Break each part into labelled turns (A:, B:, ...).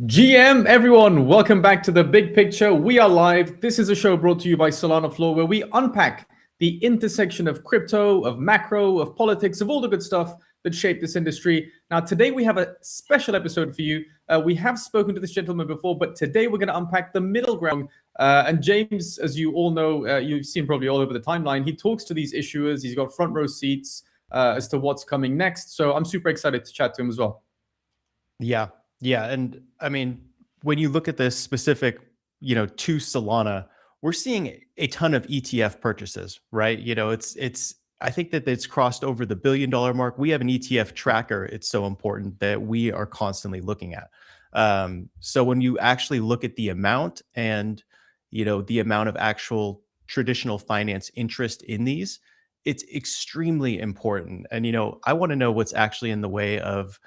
A: GM, everyone, welcome back to The Big Picture. We are live. This is a show brought to you by SolanaFloor, where we unpack the intersection of crypto, of macro, of politics, of all the good stuff that shape this industry. Now, today we have a special episode for you. We have spoken to this gentleman before, but today we're going to unpack the middle ground. And James, as you all know, you've seen probably all over the timeline, he talks to these issuers. He's got front row seats as to what's coming next. So I'm super excited to chat to him as well.
B: Yeah. And I mean, when you look at this specific, to Solana, we're seeing a ton of ETF purchases, right? I think that it's crossed over the $1 billion mark. We have an ETF tracker. It's so important that we are constantly looking at. So when you actually look at the amount and, the amount of actual traditional finance interest in these, it's extremely important. And, I want to know what's actually in the way of,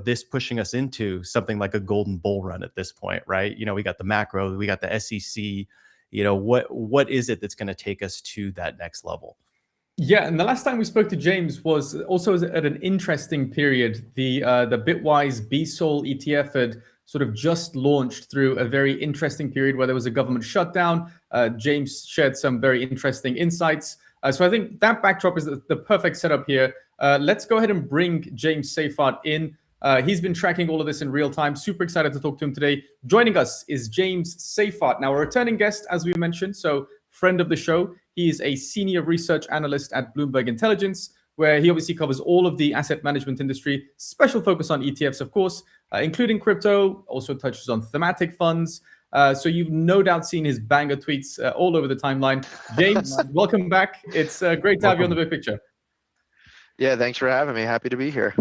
B: this pushing us into something like a golden bull run at this point, right? We got the macro, we got the SEC, what is it that's going to take us to that next level?
A: Yeah, and the last time we spoke to James was also at an interesting period. The Bitwise BSOL ETF had sort of just launched through a very interesting period where there was a government shutdown. James shared some very interesting insights. So I think that backdrop is the perfect setup here. Let's go ahead and bring James Seyffart in. He's been tracking all of this in real time. Super excited to talk to him today. Joining us is James Seyffart. Now, a returning guest, as we mentioned, so friend of the show. He is a senior research analyst at Bloomberg Intelligence, where he obviously covers all of the asset management industry, special focus on ETFs, of course, including crypto, also touches on thematic funds. So you've no doubt seen his banger tweets all over the timeline. James, welcome back. It's great to have you on The Big Picture.
C: Yeah, thanks for having me. Happy to be here.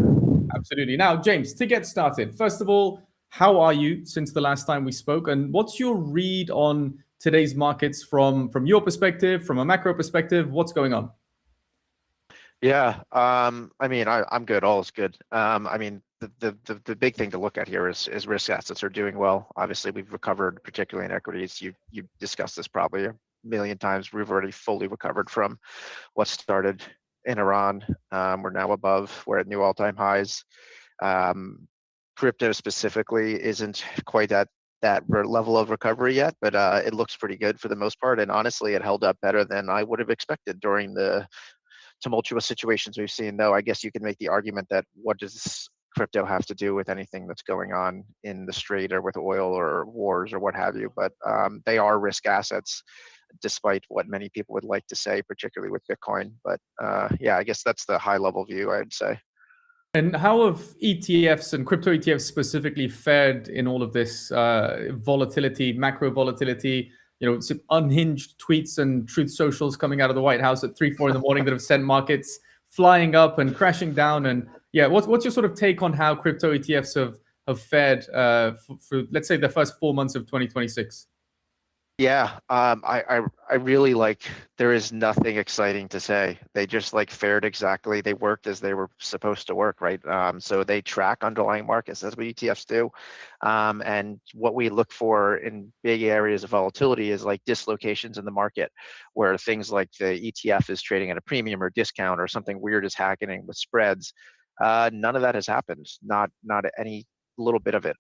A: Absolutely. Now, James, to get started, first of all, how are you since the last time we spoke? And what's your read on today's markets from your perspective, from a macro perspective? What's going on?
C: Yeah, I mean, I'm good. All is good. I mean, the big thing to look at here is risk assets are doing well. Obviously, we've recovered, particularly in equities. You discussed this probably a million times. We've already fully recovered from what started in Iran. We're now above. We're at new all-time highs. Crypto specifically isn't quite at that level of recovery yet, but it looks pretty good for the most part. And honestly, it held up better than I would have expected during the tumultuous situations we've seen. Though I guess you could make the argument that what does crypto have to do with anything that's going on in the strait or with oil or wars or what have you? But they are risk assets, despite what many people would like to say, particularly with Bitcoin. But yeah, I guess that's the high level view, I'd say.
A: And how have ETFs and crypto ETFs specifically fared in all of this volatility, macro volatility? Some unhinged tweets and truth socials coming out of the White House at 3, 4 in the morning that have sent markets flying up and crashing down. And yeah, what's your sort of take on how crypto ETFs have fared for let's say the first 4 months of 2026?
C: Yeah, I really like. There is nothing exciting to say. They just like fared exactly. They worked as they were supposed to work, right? So they track underlying markets. That's what ETFs do. And what we look for in big areas of volatility is like dislocations in the market, where things like the ETF is trading at a premium or discount, or something weird is happening with spreads. None of that has happened. Not any little bit of it.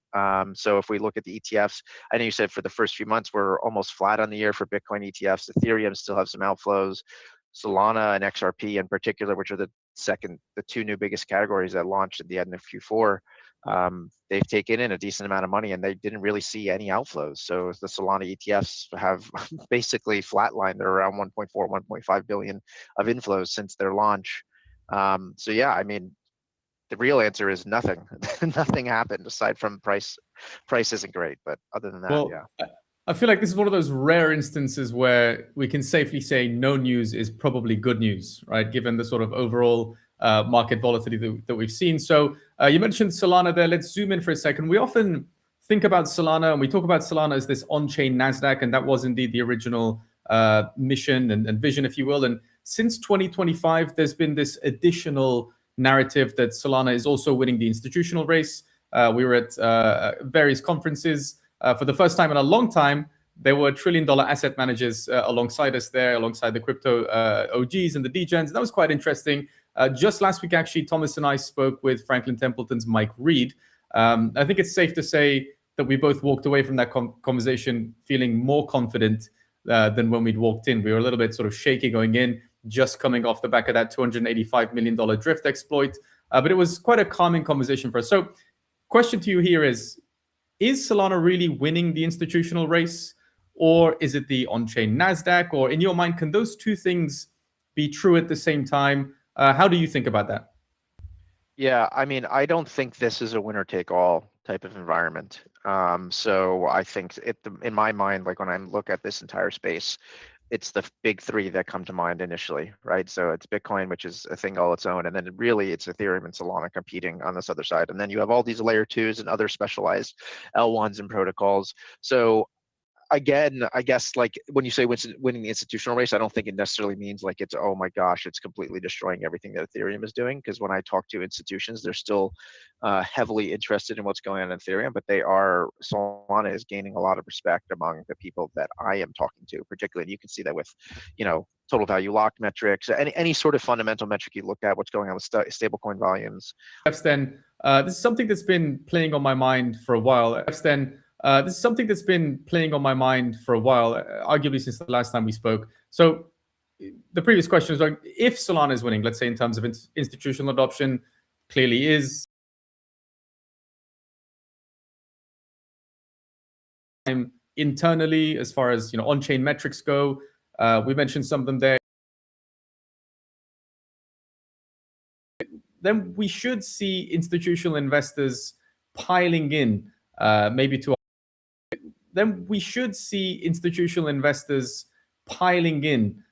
C: So if we look at the ETFs, I know you said for the first few months we're almost flat on the year for Bitcoin ETFs. Ethereum still have some outflows. Solana and XRP in particular, which are the two new biggest categories that launched at the end of Q4, they've taken in a decent amount of money and they didn't really see any outflows. So the Solana ETFs have basically flatlined. They're around 1.4, 1.5 billion of inflows since their launch. So yeah, I mean, the real answer is nothing. Nothing happened aside from price. Price isn't great, but other than that,
A: Well,
C: yeah.
A: I feel like this is one of those rare instances where we can safely say no news is probably good news, right? Given the sort of overall market volatility that we've seen. So you mentioned Solana there. Let's zoom in for a second. We often think about Solana and we talk about Solana as this on-chain NASDAQ, and that was indeed the original mission and vision, if you will. And since 2025, there's been this additional narrative that Solana is also winning the institutional race. We were at various conferences. For the first time in a long time, there were trillion-dollar asset managers alongside us there, alongside the crypto OGs and the degens. That was quite interesting. Just last week, actually, Thomas and I spoke with Franklin Templeton's Mike Reed. I think it's safe to say that we both walked away from that conversation feeling more confident than when we'd walked in. We were a little bit sort of shaky going in, just coming off the back of that $285 million drift exploit. But it was quite a calming conversation for us. So question to you here is Solana really winning the institutional race, or is it the on-chain NASDAQ? Or in your mind, can those two things be true at the same time? How do you think about that?
C: Yeah, I mean, I don't think this is a winner-take-all type of environment. So I think in my mind, like when I look at this entire space, it's the big three that come to mind initially, right? So it's Bitcoin, which is a thing all its own, and then really it's Ethereum and Solana competing on this other side, and then you have all these layer twos and other specialized L1s and protocols. So again, I guess like when you say winning the institutional race, I don't think it necessarily means like it's, oh my gosh, it's completely destroying everything that Ethereum is doing. Because when I talk to institutions, they're still heavily interested in what's going on in Ethereum, but Solana is gaining a lot of respect among the people that I am talking to, particularly. And you can see that with, total value locked metrics, any sort of fundamental metric you look at, what's going on with stablecoin volumes.
A: Then this is something that's been playing on my mind for a while. This is something that's been playing on my mind for a while, arguably since the last time we spoke. So the previous question was like, if Solana is winning, let's say in terms of institutional adoption, clearly is. Internally, as far as on-chain metrics go, we mentioned some of them there. Then we should see institutional investors piling in, maybe to. Then we should see institutional investors piling in,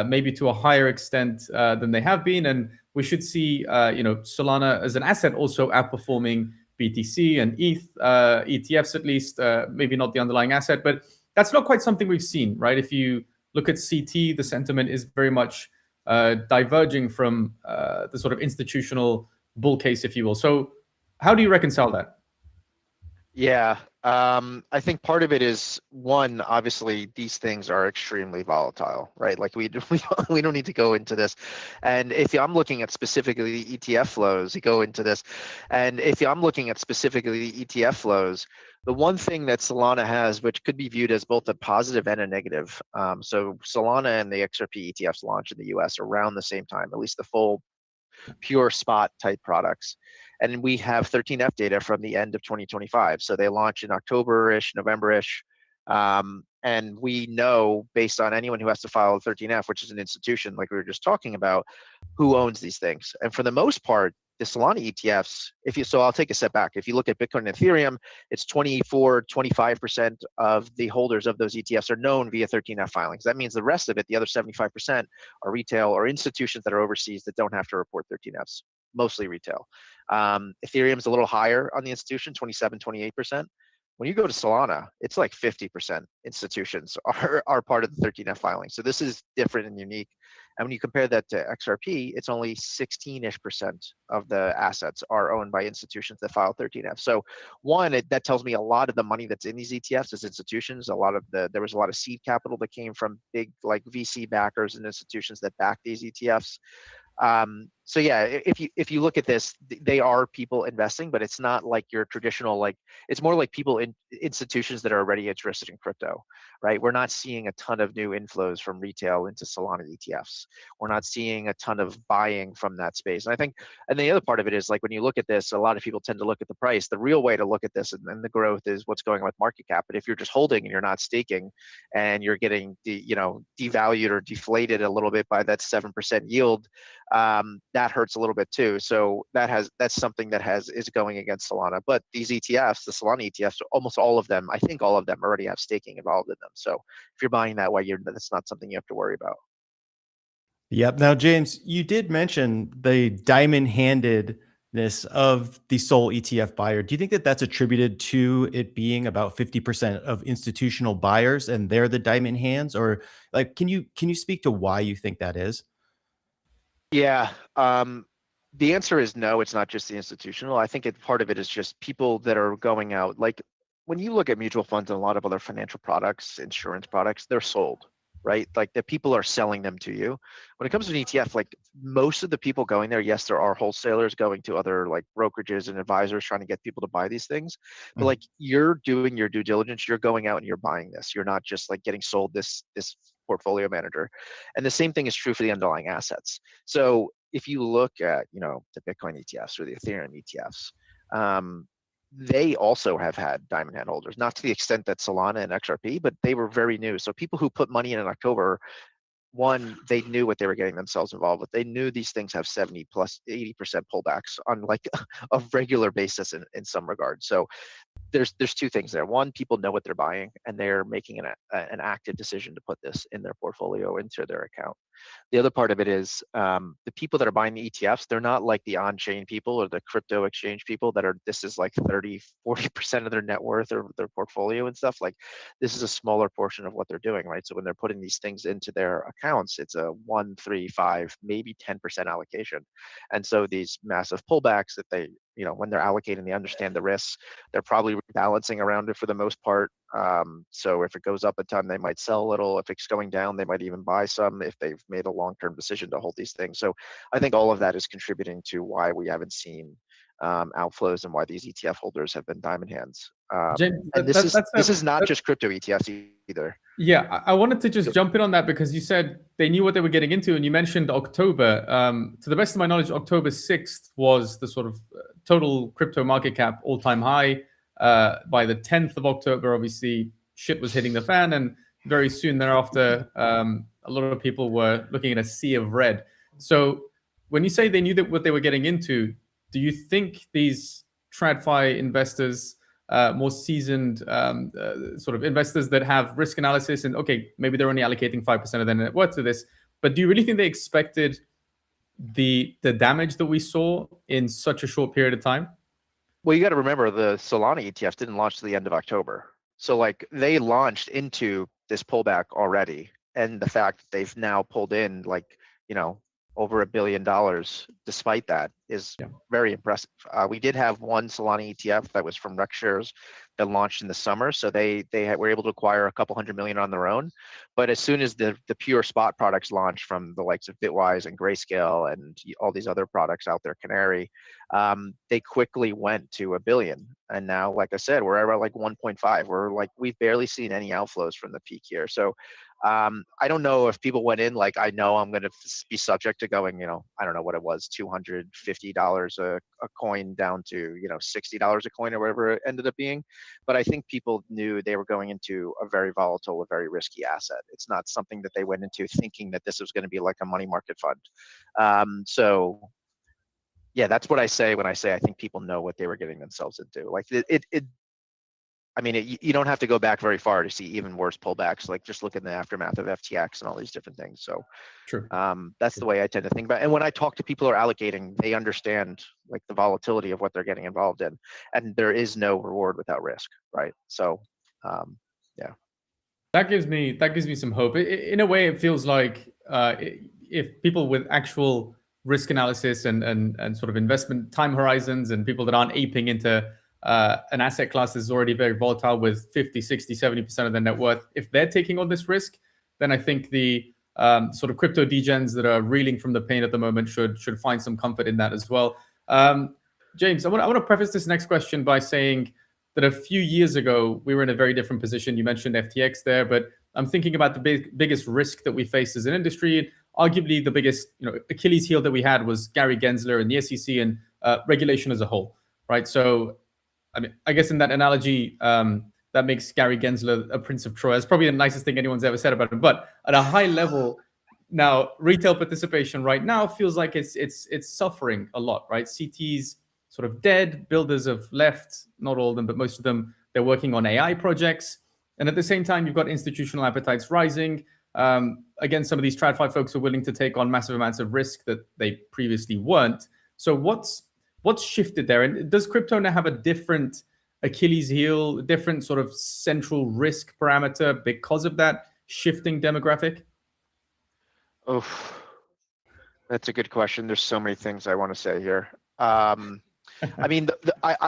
A: maybe to a higher extent than they have been, and we should see Solana as an asset also outperforming BTC and ETH ETFs at least, maybe not the underlying asset, but that's not quite something we've seen, right? If you look at CT, the sentiment is very much diverging from the sort of institutional bull case, if you will. So how do you reconcile that?
C: Yeah, I think part of it is, one, obviously these things are extremely volatile, right? Like we don't need to go into this. And if I'm looking at specifically the ETF flows, you go into this. And if I'm looking at specifically the ETF flows, the one thing that Solana has, which could be viewed as both a positive and a negative. So Solana and the XRP ETFs launched in the US around the same time, at least the full pure spot type products. And we have 13F data from the end of 2025. So they launched in October-ish, November-ish. And we know, based on anyone who has to file a 13F, which is an institution like we were just talking about, who owns these things. And for the most part, the Solana ETFs, so I'll take a step back. If you look at Bitcoin and Ethereum, it's 24, 25% of the holders of those ETFs are known via 13F filings. That means the rest of it, the other 75%, are retail or institutions that are overseas that don't have to report 13Fs, mostly retail. Ethereum's a little higher on the institution, 27, 28%. When you go to Solana, it's like 50% institutions are part of the 13F filing. So this is different and unique. And when you compare that to XRP, it's only 16-ish% of the assets are owned by institutions that file 13F. So one, that tells me a lot of the money that's in these ETFs is institutions. There was a lot of seed capital that came from big like VC backers and institutions that back these ETFs. So yeah, if you look at this, they are people investing, but it's not like your traditional, like, it's more like people in institutions that are already interested in crypto, right? We're not seeing a ton of new inflows from retail into Solana ETFs. We're not seeing a ton of buying from that space. And I think, and the other part of it is, like, when you look at this, a lot of people tend to look at the price. The real way to look at this and the growth is what's going on with market cap. But if you're just holding and you're not staking, and you're getting devalued or deflated a little bit by that 7% yield, that hurts a little bit too. So that's something that is going against Solana. But these ETFs, the Solana ETFs, almost all of them, I think all of them already have staking involved in them. So if you're buying that way, that's not something you have to worry about.
B: Yep. Now, James, you did mention the diamond-handedness of the Sol ETF buyer. Do you think that that's attributed to it being about 50% of institutional buyers and they're the diamond hands? Or like, can you speak to why you think that is?
C: Yeah, the answer is no, it's not just the institutional. I think part of it is just people that are going out. Like, when you look at mutual funds and a lot of other financial products, insurance products, they're sold, right? Like, the people are selling them to you. When it comes to an ETF, like, most of the people going there, yes, there are wholesalers going to other like brokerages and advisors trying to get people to buy these things. But like, you're doing your due diligence, you're going out and you're buying this. You're not just like getting sold this portfolio manager. And the same thing is true for the underlying assets. So if you look at, the Bitcoin ETFs or the Ethereum ETFs, they also have had diamond hand holders, not to the extent that Solana and XRP, but they were very new. So people who put money in October, one, they knew what they were getting themselves involved with. They knew these things have 70 plus 80% pullbacks on like a regular basis in some regard. So there's two things there. One, people know what they're buying and they're making an active decision to put this in their portfolio, into their account. The other part of it is, the people that are buying the ETFs, they're not like the on-chain people or the crypto exchange people this is like 30, 40% of their net worth or their portfolio and stuff. Like, this is a smaller portion of what they're doing, right? So when they're putting these things into their accounts, it's a 1, 3, 5, maybe 10% allocation. And so these massive pullbacks that they, when they're allocating, they understand the risks. They're probably rebalancing around it for the most part. So if it goes up a ton, they might sell a little. If it's going down, they might even buy some if they've made a long-term decision to hold these things. So I think all of that is contributing to why we haven't seen outflows and why these ETF holders have been diamond hands.
A: James,
C: and this is not just crypto ETFs either.
A: Yeah, I wanted to just jump in on that because you said they knew what they were getting into, and you mentioned October. To the best of my knowledge, October 6th was the sort of total crypto market cap all-time high. By the 10th of October, obviously, shit was hitting the fan, and very soon thereafter, a lot of people were looking at a sea of red. So when you say they knew what they were getting into, do you think these TradFi investors, more seasoned sort of investors that have risk analysis and, okay, maybe they're only allocating 5% of their net worth to this, But do you really think they expected the damage that we saw in such a short period of time?
C: Well, you got to remember the Solana ETF didn't launch to the end of October. So like they launched into this pullback already. And the fact that they've now pulled in like, over $1 billion despite that is very impressive. We did have one Solana ETF that was from Rex Shares that launched in the summer. So they were able to acquire a couple $100 million on their own. But as soon as the pure spot products launched from the likes of Bitwise and Grayscale and all these other products out there, Canary, they quickly went to $1 billion. And now, like I said, we're at like 1.5. We've barely seen any outflows from the peak here. So I don't know if people went in like, I know I'm going to be subject to going, I don't know what it was, $250 a coin down to, $60 a coin or whatever it ended up being. But I think people knew they were going into a very volatile, a very risky asset. It's not something that they went into thinking that this was going to be like a money market fund. So yeah, that's what I say when I say I think people know what they were getting themselves into. Like you don't have to go back very far to see even worse pullbacks. Like just look at the aftermath of FTX and all these different things. So
A: True.
C: That's the way I tend to think about it. And when I talk to people who are allocating, they understand like the volatility of what they're getting involved in, and there is no reward without risk, right? So yeah.
A: That gives me some hope. In a way, it feels like if people with actual risk analysis and sort of investment time horizons and people that aren't aping into an asset class that's already very volatile with 50, 60, 70% of their net worth, if they're taking on this risk, then I think the sort of crypto degens that are reeling from the pain at the moment should find some comfort in that as well. James, I want to preface this next question by saying that a few years ago, we were in a very different position. You mentioned FTX there, but I'm thinking about the biggest risk that we faced as an industry. And arguably the biggest Achilles heel that we had was Gary Gensler and the SEC and regulation as a whole, right? So I guess in that analogy, that makes Gary Gensler a Prince of Troy. That's probably the nicest thing anyone's ever said about him. But at a high level, now retail participation right now feels like it's suffering a lot, right? CT's sort of dead. Builders have left, not all of them, but most of them. They're working on AI projects, and at the same time, you've got institutional appetites rising. Again, some of these TradFi folks are willing to take on massive amounts of risk that they previously weren't. So what's shifted there? And does crypto now have a different Achilles heel, different sort of central risk parameter because of that shifting demographic?
C: Oh, that's a good question. There's so many things I want to say here. I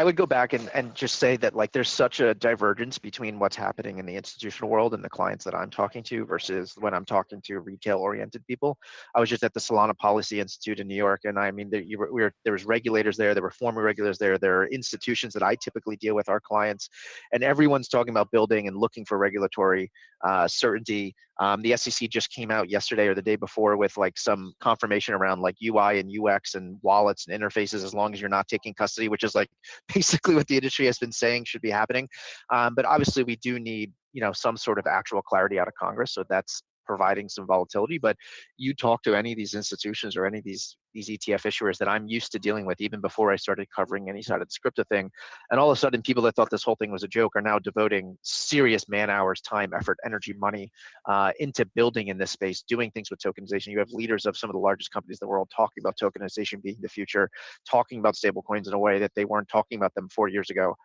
C: would go back and just say that like there's such a divergence between what's happening in the institutional world and the clients that I'm talking to versus when I'm talking to retail-oriented people. I was just at the Solana Policy Institute in New York, and there was regulators there, there were former regulators there, there are institutions that I typically deal with, our clients, and everyone's talking about building and looking for regulatory certainty. The SEC just came out yesterday or the day before with like some confirmation around like UI and UX and wallets and interfaces, as long as you're not taking custody, which is like basically what the industry has been saying should be happening. But obviously we do need, some sort of actual clarity out of Congress. So that's providing some volatility. But you talk to any of these institutions or any of these ETF issuers that I'm used to dealing with, even before I started covering any side of the crypto thing, and all of a sudden people that thought this whole thing was a joke are now devoting serious man hours, time, effort, energy, money into building in this space, doing things with tokenization. You have leaders of some of the largest companies in the world talking about tokenization being the future, talking about stable coins in a way that they weren't talking about them 4 years ago.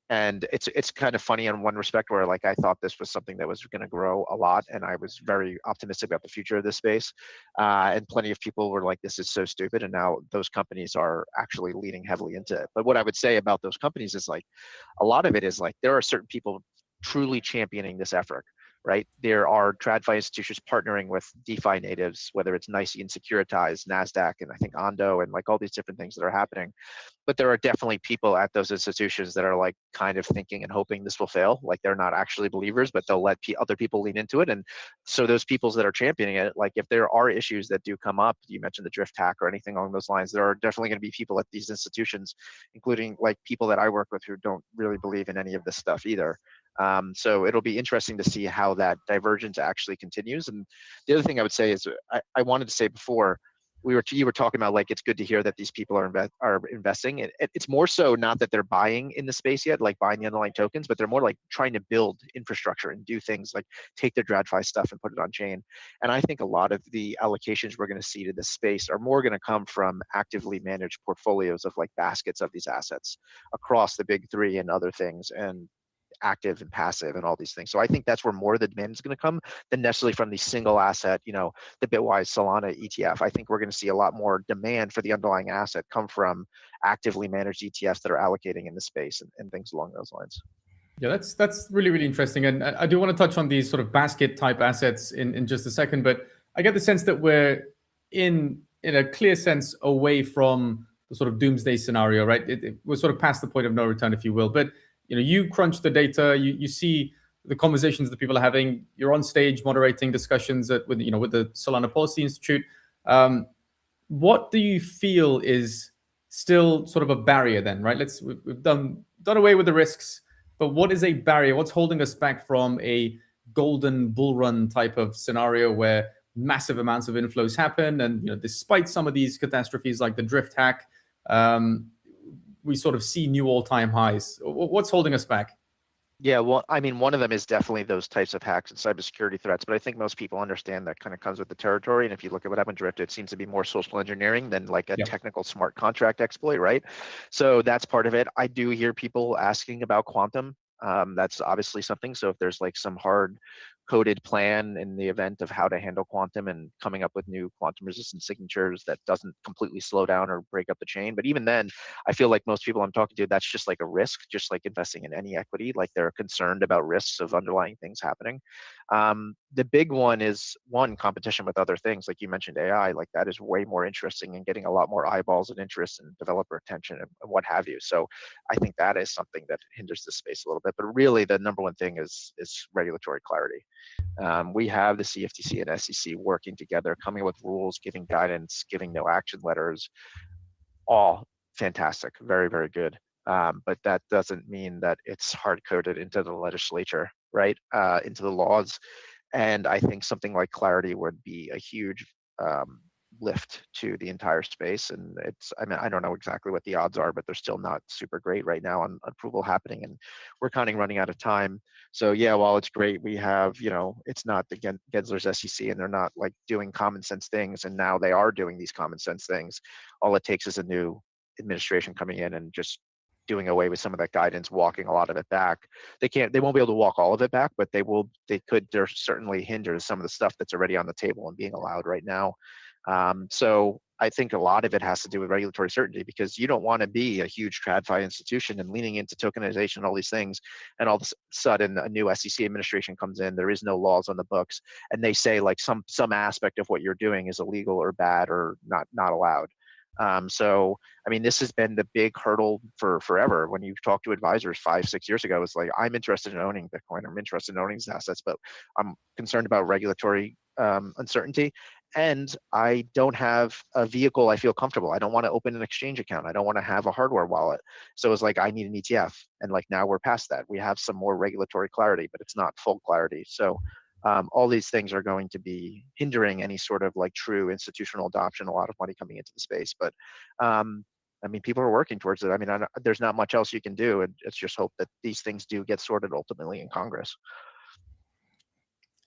C: And it's kind of funny in one respect where like I thought this was something that was going to grow a lot, and I was very optimistic about the future of this space. And plenty of people were like, "This is so stupid," and now those companies are actually leaning heavily into it. But what I would say about those companies is like, a lot of it is like there are certain people truly championing this effort. Right, there are TradFi institutions partnering with DeFi natives, whether it's NYSE and Securitize, Nasdaq, and I think Ondo, and like all these different things that are happening. But there are definitely people at those institutions that are like kind of thinking and hoping this will fail. Like they're not actually believers, but they'll let other people lean into it. And so those people that are championing it, like if there are issues that do come up, you mentioned the drift hack or anything along those lines, there are definitely going to be people at these institutions, including like people that I work with who don't really believe in any of this stuff either. So it'll be interesting to see how that divergence actually continues. And the other thing I would say is I wanted to say before, you were talking about like it's good to hear that these people are investing. It's more so not that they're buying in the space yet, like buying the underlying tokens, but they're more like trying to build infrastructure and do things like take their TradFi stuff and put it on chain. And I think a lot of the allocations we're going to see to this space are more going to come from actively managed portfolios of like baskets of these assets across the big three and other things, and active and passive and all these things. So I think that's where more of the demand is going to come than necessarily from the single asset, the Bitwise Solana ETF. I think we're going to see a lot more demand for the underlying asset come from actively managed ETFs that are allocating in the space and things along those lines.
A: Yeah, that's really, really interesting. And I do want to touch on these sort of basket type assets in just a second, but I get the sense that we're in a clear sense away from the sort of doomsday scenario, right? We're sort of past the point of no return, if you will. But you crunch the data, you see the conversations that people are having. You're on stage moderating discussions with the Solana Policy Institute. What do you feel is still sort of a barrier then, right? We've done away with the risks, but what is a barrier? What's holding us back from a golden bull run type of scenario where massive amounts of inflows happen, and despite some of these catastrophes like the drift hack, we sort of see new all-time highs? What's holding us back?
C: Yeah, well, I mean, one of them is definitely those types of hacks and cybersecurity threats, but I think most people understand that kind of comes with the territory. And if you look at what happened to Drift, it seems to be more social engineering than like a technical smart contract exploit, right? So that's part of it. I do hear people asking about quantum. That's obviously something. So if there's like some hard coded plan in the event of how to handle quantum and coming up with new quantum resistant signatures that doesn't completely slow down or break up the chain. But even then, I feel like most people I'm talking to, that's just like a risk, just like investing in any equity. Like they're concerned about risks of underlying things happening. The big one is competition with other things. Like you mentioned AI, like that is way more interesting and getting a lot more eyeballs and interest and developer attention and what have you. So I think that is something that hinders the space a little bit. But really the number one thing is regulatory clarity. We have the CFTC and SEC working together, coming up with rules, giving guidance, giving no action letters, all fantastic, very, very good. But that doesn't mean that it's hard coded into the legislature, right? Into the laws. And I think something like clarity would be a huge lift to the entire space. And I don't know exactly what the odds are, but they're still not super great right now on approval happening. And we're kind of running out of time. So yeah, while it's great, we have, it's not the Gensler's SEC and they're not like doing common sense things. And now they are doing these common sense things. All it takes is a new administration coming in and just doing away with some of that guidance, walking a lot of it back. They won't be able to walk all of it back, but they're certainly hinder some of the stuff that's already on the table and being allowed right now. So I think a lot of it has to do with regulatory certainty, because you don't want to be a huge TradFi institution and leaning into tokenization and all these things, and all of a sudden a new SEC administration comes in, there is no laws on the books, and they say like some aspect of what you're doing is illegal or bad or not allowed. So, I mean, this has been the big hurdle for forever. When you talk to advisors 5-6 years ago, it's like, I'm interested in owning Bitcoin, I'm interested in owning these assets, but I'm concerned about regulatory uncertainty. And I don't have a vehicle I feel comfortable. I don't want to open an exchange account. I don't want to have a hardware wallet. So it's like, I need an ETF. And like now we're past that. We have some more regulatory clarity, but it's not full clarity. So all these things are going to be hindering any sort of like true institutional adoption, a lot of money coming into the space. But I mean, people are working towards it. I mean, there's not much else you can do. And it's just hope that these things do get sorted ultimately in Congress.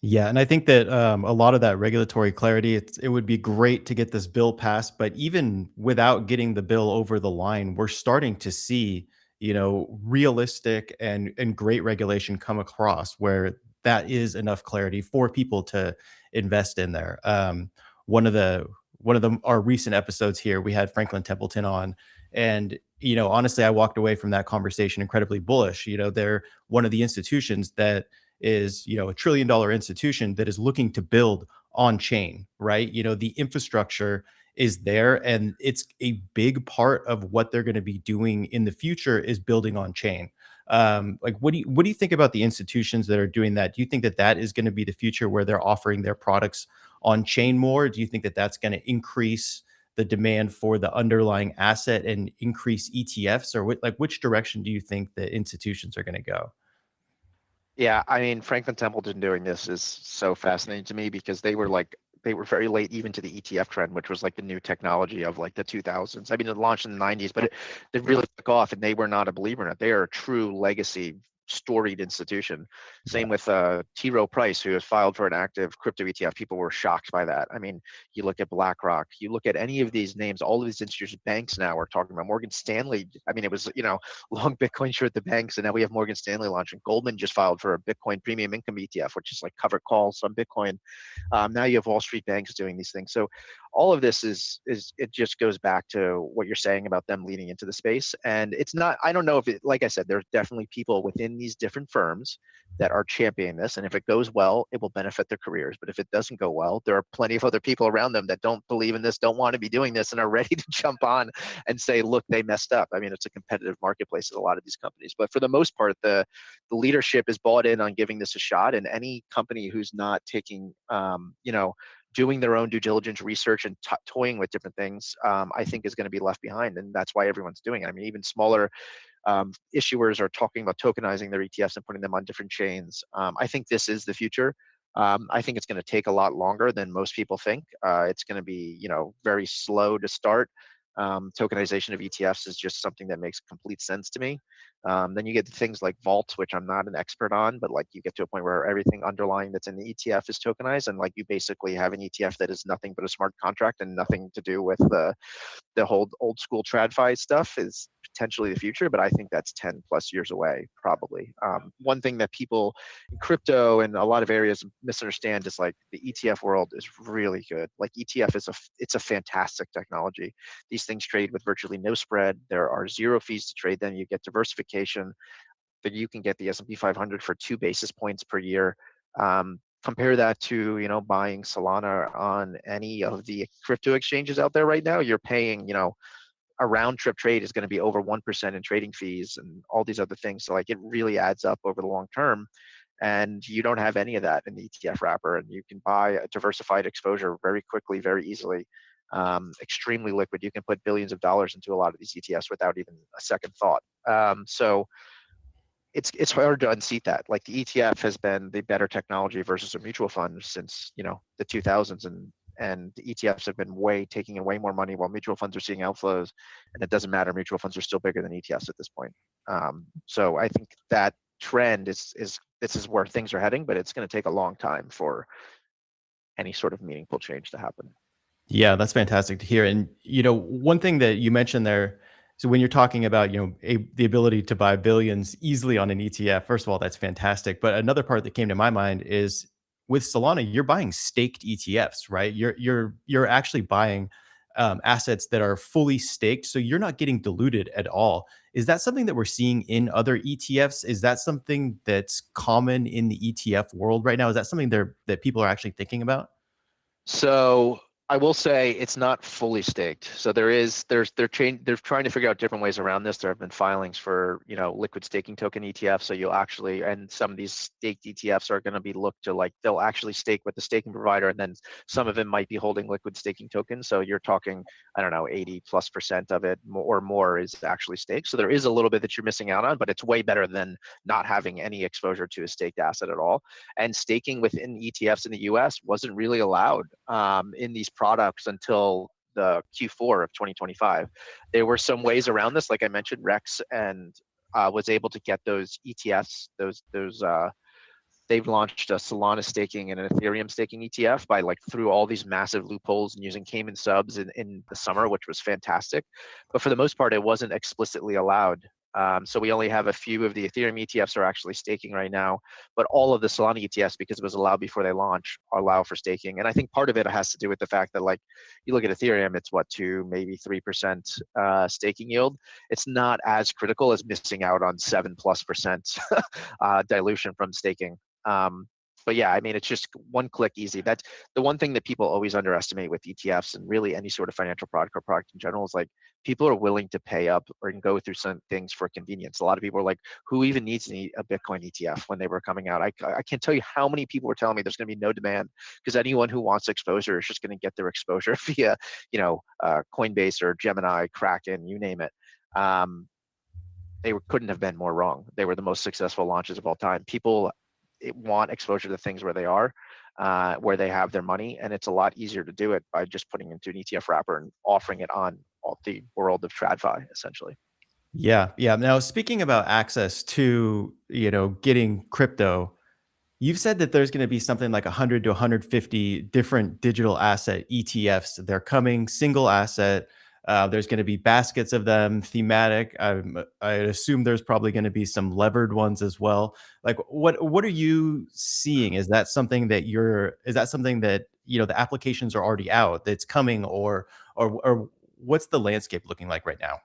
B: Yeah, and I think that a lot of that regulatory clarity, it would be great to get this bill passed, but even without getting the bill over the line, we're starting to see, realistic and great regulation come across where that is enough clarity for people to invest in there. One of our recent episodes here, we had Franklin Templeton on, and honestly, I walked away from that conversation incredibly bullish. They're one of the institutions that is a $1 trillion institution that is looking to build on chain, right? The infrastructure is there, and it's a big part of what they're going to be doing in the future is building on chain. Like, what do you think about the institutions that are doing that? Do you think that that is going to be the future where they're offering their products on chain more? Do you think that that's going to increase the demand for the underlying asset and increase ETFs, or which direction do you think the institutions are going to go?
C: Yeah, I mean, Franklin Templeton doing this is so fascinating to me, because they were like they were very late even to the ETF trend, which was like the new technology of like the 2000s. I mean, it launched in the 90s, but it really took off, and they were not a believer in it. They are a true legacy storied institution. Same with T. Rowe Price, who has filed for an active crypto ETF. People were shocked by that. I mean, you look at BlackRock, you look at any of these names, all of these institutions, banks now are talking about Morgan Stanley. I mean, it was, long Bitcoin short the banks, and now we have Morgan Stanley launching. Goldman just filed for a Bitcoin premium income ETF, which is like covered calls on Bitcoin. Now you have Wall Street banks doing these things. So all of this is it just goes back to what you're saying about them leading into the space. And it's not, I don't know if it, like I said, there's definitely people within these different firms that are championing this. And if it goes well, it will benefit their careers. But if it doesn't go well, there are plenty of other people around them that don't believe in this, don't want to be doing this, and are ready to jump on and say, look, they messed up. I mean, it's a competitive marketplace at a lot of these companies. But for the most part, the leadership is bought in on giving this a shot. And any company who's not taking, doing their own due diligence research and toying with different things, I think is going to be left behind. And that's why everyone's doing it. I mean, even smaller issuers are talking about tokenizing their ETFs and putting them on different chains. I think this is the future. I think it's going to take a lot longer than most people think. It's going to be, very slow to start. Tokenization of ETFs is just something that makes complete sense to me. Then you get to things like vaults, which I'm not an expert on, but like you get to a point where everything underlying that's in the ETF is tokenized, and like you basically have an ETF that is nothing but a smart contract and nothing to do with the whole old school TradFi stuff is potentially the future, but I think that's 10 plus years away, probably. One thing that people in crypto and a lot of areas misunderstand is like the ETF world is really good. Like ETF it's a fantastic technology. These things trade with virtually no spread. There are zero fees to trade them. You get diversification, that you can get the S&P 500 for 2 basis points per year. Compare that to, buying Solana on any of the crypto exchanges out there right now. You're paying, a round trip trade is going to be over 1% in trading fees and all these other things. So like it really adds up over the long term. And you don't have any of that in the ETF wrapper, and you can buy a diversified exposure very quickly, very easily. Extremely liquid. You can put billions of dollars into a lot of these ETFs without even a second thought. So it's hard to unseat that. Like the ETF has been the better technology versus a mutual fund since the 2000s, and the ETFs have been taking in way more money while mutual funds are seeing outflows, and it doesn't matter. Mutual funds are still bigger than ETFs at this point. So I think that trend is this is where things are heading, but it's going to take a long time for any sort of meaningful change to happen.
B: Yeah, that's fantastic to hear. And one thing that you mentioned there, so when you're talking about the ability to buy billions easily on an ETF, first of all, that's fantastic. But another part that came to my mind is with Solana, you're buying staked ETFs, right? You're actually buying assets that are fully staked, so you're not getting diluted at all. Is that something that we're seeing in other ETFs? Is that something that's common in the ETF world right now? Is that something that people are actually thinking about?
C: So I will say it's not fully staked. So they're trying to figure out different ways around this. There have been filings for liquid staking token ETFs. So you'll actually, and some of these staked ETFs are going to be looked to like they'll actually stake with the staking provider, and then some of them might be holding liquid staking tokens. So you're talking, I don't know, 80+% of it or more is actually staked. So there is a little bit that you're missing out on, but it's way better than not having any exposure to a staked asset at all. And staking within ETFs in the US wasn't really allowed in these products until the Q4 of 2025. There were some ways around this, like I mentioned, Rex and was able to get those ETFs. They've launched a Solana staking and an Ethereum staking ETF by through all these massive loopholes and using Cayman subs in the summer, which was fantastic. But for the most part, it wasn't explicitly allowed. So we only have a few of the Ethereum ETFs are actually staking right now, but all of the Solana ETFs, because it was allowed before they launch, allow for staking. And I think part of it has to do with the fact that you look at Ethereum, it's 2, maybe 3% staking yield. It's not as critical as missing out on 7+% dilution from staking. But yeah, I mean, it's just one click easy. That's the one thing that people always underestimate with ETFs and really any sort of financial product or product in general is people are willing to pay up or go through some things for convenience. A lot of people are like, who even needs a Bitcoin ETF when they were coming out? I can't tell you how many people were telling me there's going to be no demand because anyone who wants exposure is just going to get their exposure via, Coinbase or Gemini, Kraken, you name it. Couldn't have been more wrong. They were the most successful launches of all time. People want exposure to things where they are, where they have their money, and it's a lot easier to do it by just putting into an ETF wrapper and offering it on the world of TradFi, essentially.
B: Yeah, yeah. Now, speaking about access to, getting crypto, you've said that there's going to be something like 100 to 150 different digital asset ETFs. They're coming single asset. There's going to be baskets of them, thematic. I assume there's probably going to be some levered ones as well. Like, what are you seeing? Is that something that, the applications are already out, that's coming, or what's the landscape looking like right now?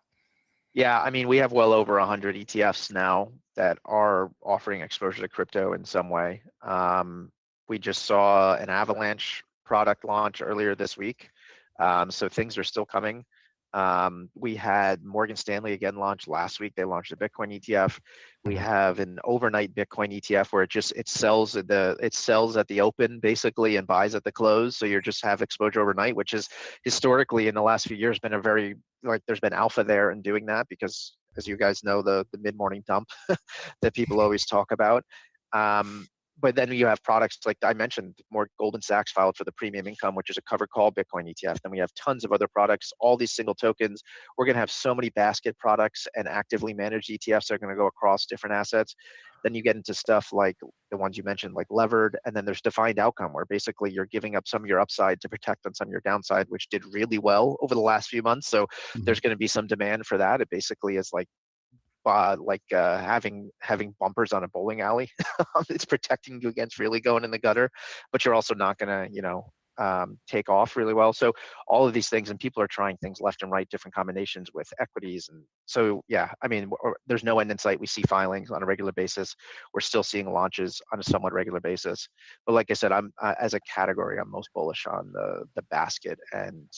C: Yeah, I mean, we have well over 100 ETFs now that are offering exposure to crypto in some way. We just saw an Avalanche product launch earlier this week. So things are still coming. We had Morgan Stanley again launch last week. They launched a Bitcoin ETF. We
B: Mhm.
C: have an overnight Bitcoin ETF where it sells at the open basically and buys at the close. So you just have exposure overnight, which is historically in the last few years been a very, like, there's been alpha there in doing that because, as you guys know, the mid-morning dump that people always talk about. But then you have products like I mentioned, more Goldman Sachs filed for the premium income, which is a covered call Bitcoin ETF. Then we have tons of other products, all these single tokens. We're going to have so many basket products and actively managed ETFs that are going to go across different assets. Then you get into stuff like the ones you mentioned, like levered, and then there's defined outcome, where basically you're giving up some of your upside to protect on some of your downside, which did really well over the last few months. So
B: Mhm.
C: there's going to be some demand for that. It basically is having bumpers on a bowling alley. It's protecting you against really going in the gutter, but you're also not going to, take off really well. So all of these things, and people are trying things left and right, different combinations with equities. And so, yeah, I mean, there's no end in sight. We see filings on a regular basis. We're still seeing launches on a somewhat regular basis. But like I said, I'm as a category, I'm most bullish on the basket and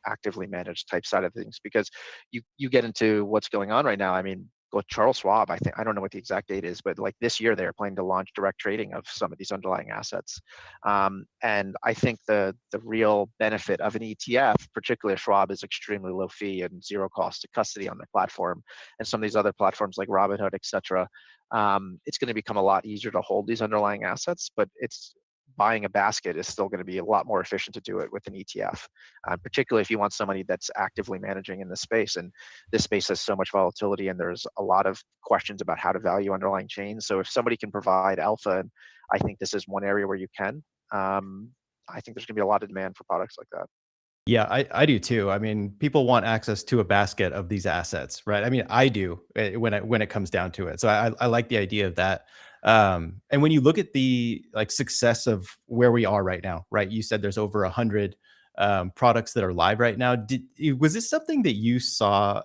C: actively managed type side of things, because you get into what's going on right now. I mean, with Charles Schwab, I don't know what the exact date is, but like this year they're planning to launch direct trading of some of these underlying assets. And I think the real benefit of an ETF, particularly a Schwab, is extremely low fee and zero cost to custody on their platform. And some of these other platforms like Robinhood, et cetera, it's going to become a lot easier to hold these underlying assets, but it's buying a basket is still going to be a lot more efficient to do it with an ETF, particularly if you want somebody that's actively managing in this space. And this space has so much volatility, and there's a lot of questions about how to value underlying chains. So if somebody can provide alpha, and I think this is one area where you can, I think there's going to be a lot of demand for products like that.
B: Yeah, I do too. I mean, people want access to a basket of these assets, right? I mean, I do, when it comes down to it. So I like the idea of that. And when you look at the success of where we are right now, right? You said there's over 100 products that are live right now. Was this something that you saw,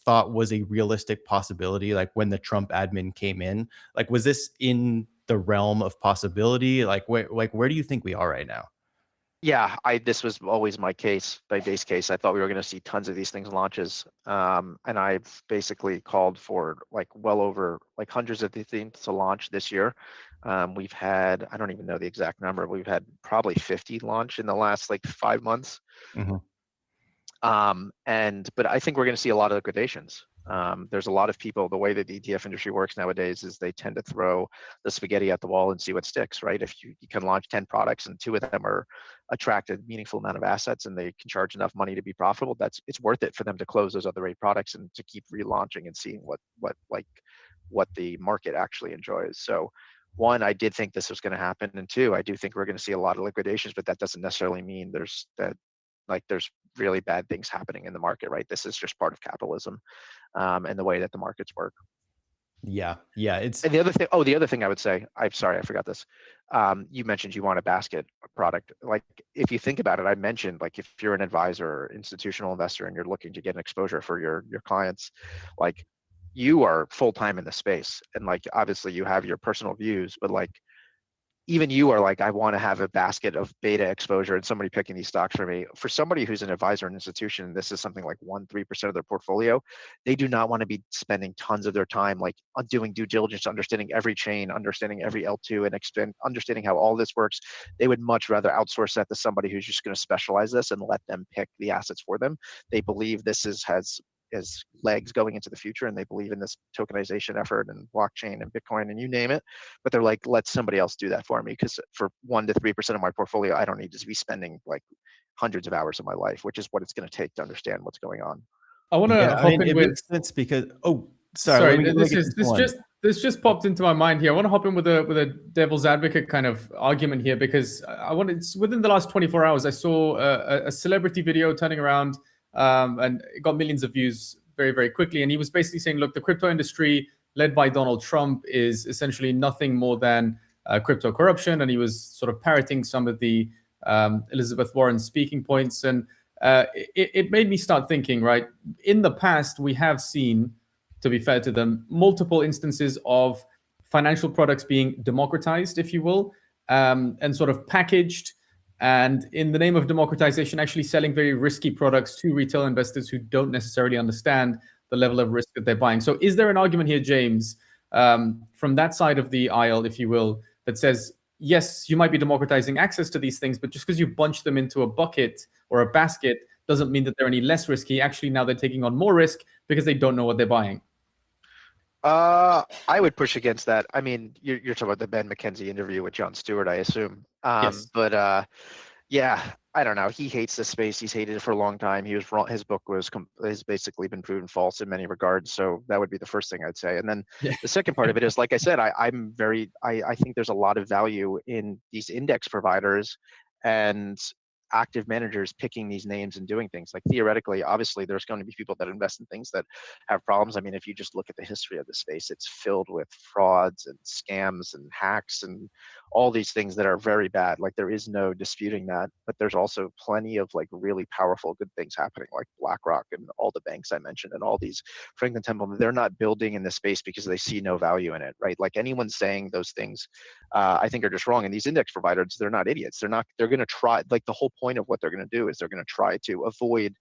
B: thought was a realistic possibility, like when the Trump admin came in? Like, was this in the realm of possibility? Where do you think we are right now?
C: Yeah, this was always my base case. I thought we were going to see tons of these things launches, and I've basically called for like well over like hundreds of these things to launch this year. We've had, I don't even know the exact number. We've had probably 50 launch in the last like 5 months.
B: Mhm.
C: But I think we're going to see a lot of liquidations. There's a lot of people. The way that the ETF industry works nowadays is they tend to throw the spaghetti at the wall and see what sticks. Right? If you can launch 10 products and two of them are attract a meaningful amount of assets and they can charge enough money to be profitable, it's worth it for them to close those other 8 products and to keep relaunching and seeing what the market actually enjoys. So one, I did think this was going to happen, and two, I do think we're going to see a lot of liquidations, but that doesn't necessarily mean there's really bad things happening in the market, right? This is just part of capitalism, and the way that the markets work.
B: Yeah, yeah, it's
C: And the other thing I would say, I'm sorry, I forgot this. You mentioned you want a basket product. Like, if you think about it, I mentioned, like, if you're an advisor or institutional investor and you're looking to get an exposure for your clients, like, you are full time in the space, and like obviously you have your personal views, but like even you are like, I want to have a basket of beta exposure and somebody picking these stocks for me. For somebody who's an advisor and institution, this is something like 1-3% of their portfolio. They do not want to be spending tons of their time like on doing due diligence, understanding every chain, understanding every L2, and understanding how all this works. They would much rather outsource that to somebody who's just going to specialize this and let them pick the assets for them. They believe this has as legs going into the future, and they believe in this tokenization effort and blockchain and Bitcoin and you name it. But they're like, let somebody else do that for me, because for 1 to 3% of my portfolio, I don't need to be spending like hundreds of hours of my life, which is what it's going to take to understand what's going on.
A: I want to
B: Yeah, I
A: hop
B: mean,
A: in
B: it
A: with.
B: makes sense because
A: Sorry,
B: let me get this one.
A: this just popped into my mind here. I want to hop in with a devil's advocate kind of argument here, because I wanted, within the last 24 hours, I saw a celebrity video turning around, and it got millions of views very, very quickly. And he was basically saying, look, the crypto industry led by Donald Trump is essentially nothing more than crypto corruption. And he was sort of parroting some of the Elizabeth Warren speaking points. And it made me start thinking, right? In the past, we have seen, to be fair to them, multiple instances of financial products being democratized, if you will, and sort of packaged, and in the name of democratization, actually selling very risky products to retail investors who don't necessarily understand the level of risk that they're buying. So is there an argument here, James, from that side of the aisle, if you will, that says, yes, you might be democratizing access to these things, but just because you bunch them into a bucket or a basket doesn't mean that they're any less risky. Actually, now they're taking on more risk because they don't know what they're buying.
C: I would push against that. I mean, you're talking about the Ben McKenzie interview with Jon Stewart, I assume.
A: Yes.
C: But yeah, I don't know. He hates this space. He's hated it for a long time. He was wrong. His book has basically been proven false in many regards. So that would be the first thing I'd say. And then
A: Yeah.
C: the second part of it is, like I said, I think there's a lot of value in these index providers and active managers picking these names and doing things. Like theoretically, obviously, there's going to be people that invest in things that have problems. I mean, if you just look at the history of the space, it's filled with frauds and scams and hacks and all these things that are very bad. Like there is no disputing that, but there's also plenty of like really powerful good things happening, like BlackRock and all the banks I mentioned and all these Franklin Templeton. They're not building in this space because they see no value in it, right? Like anyone saying those things, I think are just wrong. And these index providers, they're not idiots. They're going to try, like the whole point of what they're going to do is they're going to try to avoid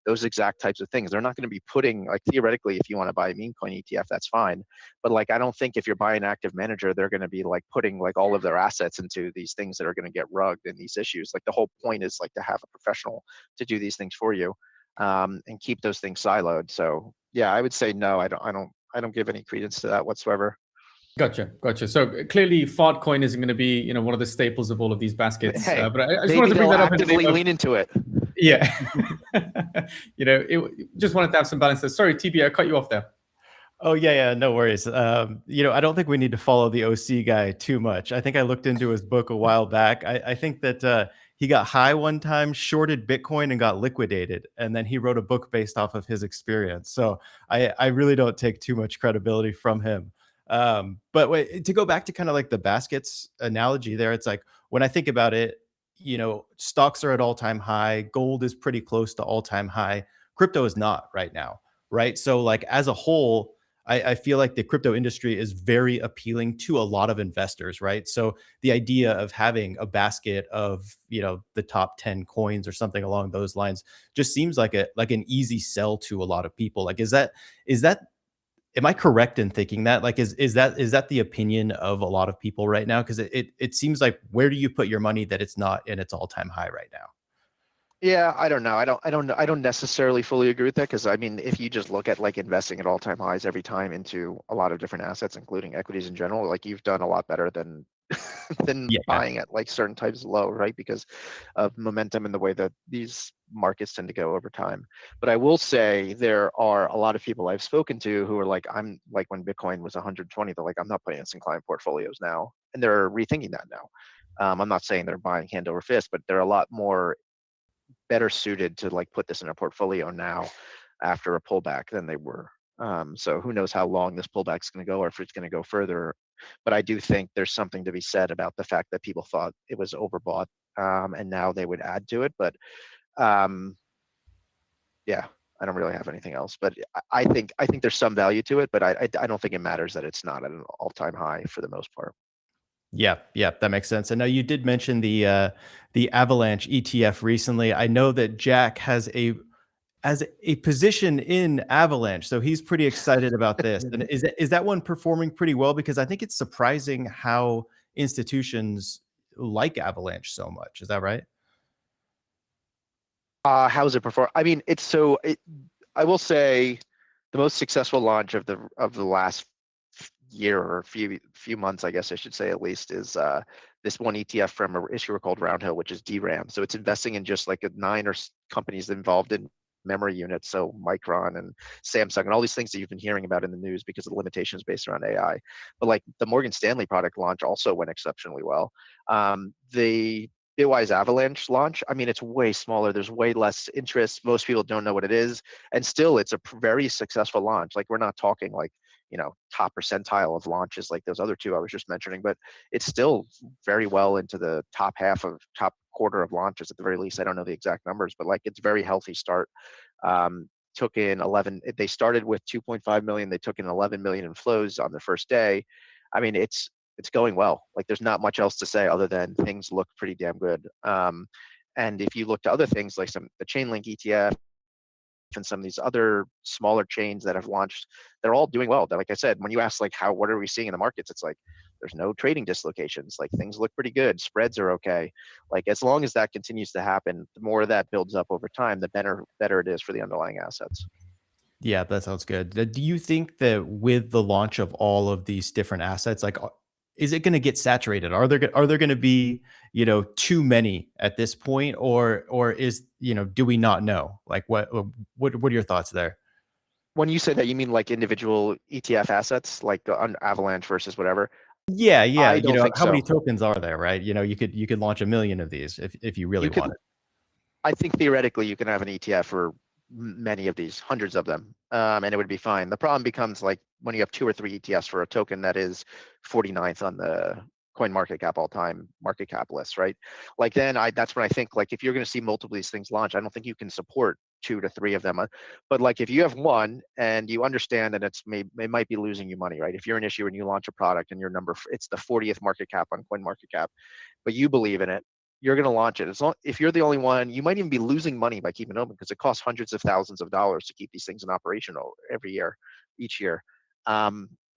C: those exact types of things. They're not going to be putting, like theoretically, if you want to buy a meme coin ETF, that's fine. But like, I don't think if you're buying an active manager, they're going to be like putting like all of their assets into these things that are going to get rugged in these issues. Like the whole point is like to have a professional to do these things for you, and keep those things siloed. So yeah, I would say no. I don't give any credence to that whatsoever.
A: Gotcha. So clearly, fart coin isn't going to be, one of the staples of all of these baskets.
C: Hey,
A: but I just
C: maybe
A: wanted to bring
C: they'll
A: that up.
C: actively lean into it.
A: Yeah. Just wanted to have some balance there. Sorry, TB, I cut you off there.
B: Oh yeah, no worries. I don't think we need to follow the OC guy too much. I think I looked into his book a while back. I think that he got high one time, shorted Bitcoin, and got liquidated, and then he wrote a book based off of his experience. So I really don't take too much credibility from him. But wait, to go back to kind of like the baskets analogy there, it's like when I think about it, stocks are at all-time high, gold is pretty close to all-time high, crypto is not right now, right? So like as a whole, I feel like the crypto industry is very appealing to a lot of investors, right? So the idea of having a basket of, the top 10 coins or something along those lines just seems like an easy sell to a lot of people. Like, is that am I correct in thinking that? Like, is that the opinion of a lot of people right now? Because it seems like, where do you put your money that it's not in its all-time high right now?
C: Yeah, I don't know. I don't necessarily fully agree with that, because I mean, if you just look at like investing at all-time highs every time into a lot of different assets, including equities in general, like you've done a lot better than than
B: Yeah.
C: buying at like certain types low, right? Because of momentum and the way that these markets tend to go over time. But I will say there are a lot of people I've spoken to who are like, I'm like, when Bitcoin was 120, they're like, I'm not putting this in client portfolios now, and they're rethinking that now. I'm not saying they're buying hand over fist, but they're a lot more better suited to like put this in a portfolio now after a pullback than they were. So who knows how long this pullback is going to go, or if it's going to go further. But I do think there's something to be said about the fact that people thought it was overbought, and now they would add to it. But yeah, I don't really have anything else. But I think there's some value to it, but I don't think it matters that it's not at an all-time high for the most part.
B: Yeah, that makes sense. I know you did mention the Avalanche ETF recently. I know that Jack has a position in Avalanche, so he's pretty excited about this. And is that one performing pretty well? Because I think it's surprising how institutions like Avalanche so much. Is that right?
C: How's it perform? I mean, I will say the most successful launch of the last year or few months, I guess I should say at least, is this one ETF from an issuer called Roundhill, which is DRAM. So it's investing in just like 9 companies involved in memory units, so Micron and Samsung and all these things that you've been hearing about in the news because of the limitations based around AI. But like the Morgan Stanley product launch also went exceptionally well. The Bitwise Avalanche launch, I mean, it's way smaller. There's way less interest. Most people don't know what it is. And still, it's a very successful launch. Like, we're not talking like, top percentile of launches like those other two I was just mentioning, but it's still very well into the top quarter of launches at the very least. I don't know the exact numbers, but like it's very healthy start. Took in 11, they started with 2.5 million. They took in 11 million in flows on their first day. I mean, it's going well. Like there's not much else to say other than things look pretty damn good. And if you look to other things like the Chainlink ETF and some of these other smaller chains that have launched, they're all doing well. Like I said, when you ask like what are we seeing in the markets, it's like there's no trading dislocations. Like things look pretty good. Spreads are okay. Like as long as that continues to happen, the more that builds up over time, the better it is for the underlying assets.
B: Yeah, that sounds good. Do you think that with the launch of all of these different assets, like, is it going to get saturated? Are there going to be, too many at this point, or is, do we not know? Like, what are your thoughts there?
C: When you say that, you mean like individual ETF assets, like on Avalanche versus whatever?
B: Yeah, yeah.
C: I don't think
B: How many
C: so.
B: tokens are there, right? You could launch 1 million of these if you really
C: You could,
B: want it.
C: I think theoretically you can have an ETF for many of these, hundreds of them, and it would be fine. The problem becomes like when you have 2 or 3 ETFs for a token that is 49th on the coin market cap all-time market cap list, right? Like then that's when I think like if you're going to see multiple of these things launch, I don't think you can support 2 to 3 of them. But like if you have one and you understand that it might be losing you money, right? If you're an issuer and you launch a product and your it's the 40th market cap on coin market cap, but you believe in it, you're going to launch it. If you're the only one, you might even be losing money by keeping it open because it costs hundreds of thousands of dollars to keep these things in operation each year.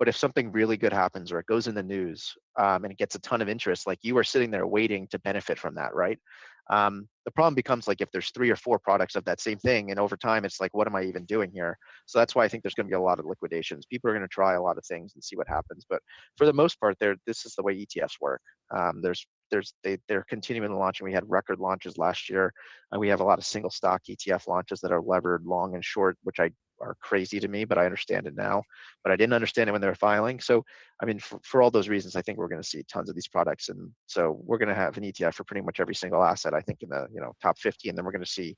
C: But if something really good happens or it goes in the news and it gets a ton of interest, like you are sitting there waiting to benefit from that, right? The problem becomes like if there's 3 or 4 products of that same thing, and over time it's like, what am I even doing here? So that's why I think there's going to be a lot of liquidations. People are going to try a lot of things and see what happens. But for the most part, this is the way ETFs work. They're continuing to launch, and we had record launches last year. And we have a lot of single stock ETF launches that are levered long and short, which are crazy to me, but I understand it now. But I didn't understand it when they were filing. So, I mean, for all those reasons, I think we're going to see tons of these products, and so we're going to have an ETF for pretty much every single asset. I think in the top 50, and then we're going to see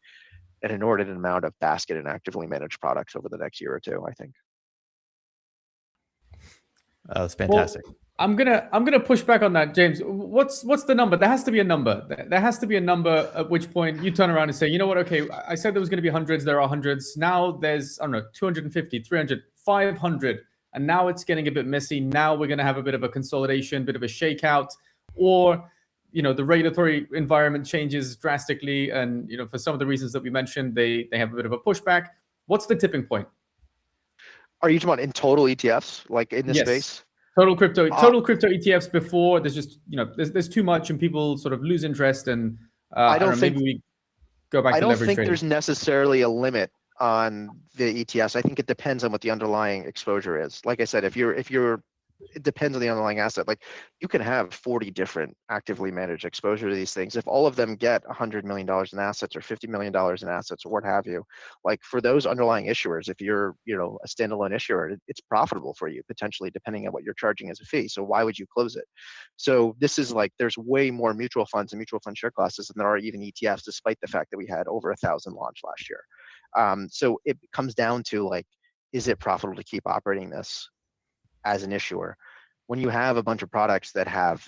C: an inordinate amount of basket and actively managed products over the next year or two, I think.
B: That's fantastic.
A: Well, I'm gonna push back on that, James. What's the number? There has to be a number. There has to be a number at which point you turn around and say, you know what? Okay, I said there was going to be hundreds. There are hundreds. Now there's, I don't know, 250, 300, 500, and now it's getting a bit messy. Now we're going to have a bit of a consolidation, bit of a shakeout, or the regulatory environment changes drastically, and for some of the reasons that we mentioned, they have a bit of a pushback. What's the tipping point?
C: Are you talking about in total ETFs, like in this
A: Yes.
C: space?
A: Total crypto ETFs before there's just there's too much and people sort of lose interest, and I don't know, maybe we go back to leverage trading.
C: I don't think there's necessarily a limit on the ETFs. I think it depends on what the underlying exposure is. Like I said, if it depends on the underlying asset. Like you can have 40 different actively managed exposure to these things. If all of them get $100 million in assets or $50 million in assets or what have you, like for those underlying issuers, if you're, a standalone issuer, it's profitable for you potentially depending on what you're charging as a fee. So why would you close it? So this is like, there's way more mutual funds and mutual fund share classes than there are even ETFs, despite the fact that we had over 1,000 launch last year. So it comes down to like, is it profitable to keep operating this as an issuer? When you have a bunch of products that have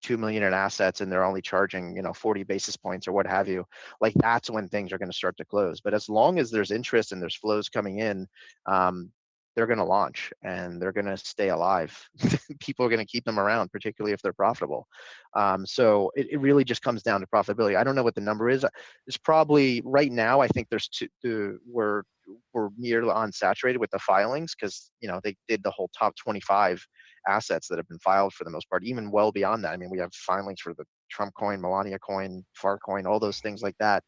C: 2 million in assets and they're only charging 40 basis points or what have you, like that's when things are going to start to close. But as long as there's interest and there's flows coming in, they're going to launch and they're going to stay alive. People are going to keep them around, particularly if they're profitable. So it really just comes down to profitability. I don't know what the number is. It's probably right now, I think we're nearly unsaturated with the filings because they did the whole top 25 assets that have been filed for the most part, even well beyond that. I mean, we have filings for the Trump coin, Melania coin, Far coin, all those things like that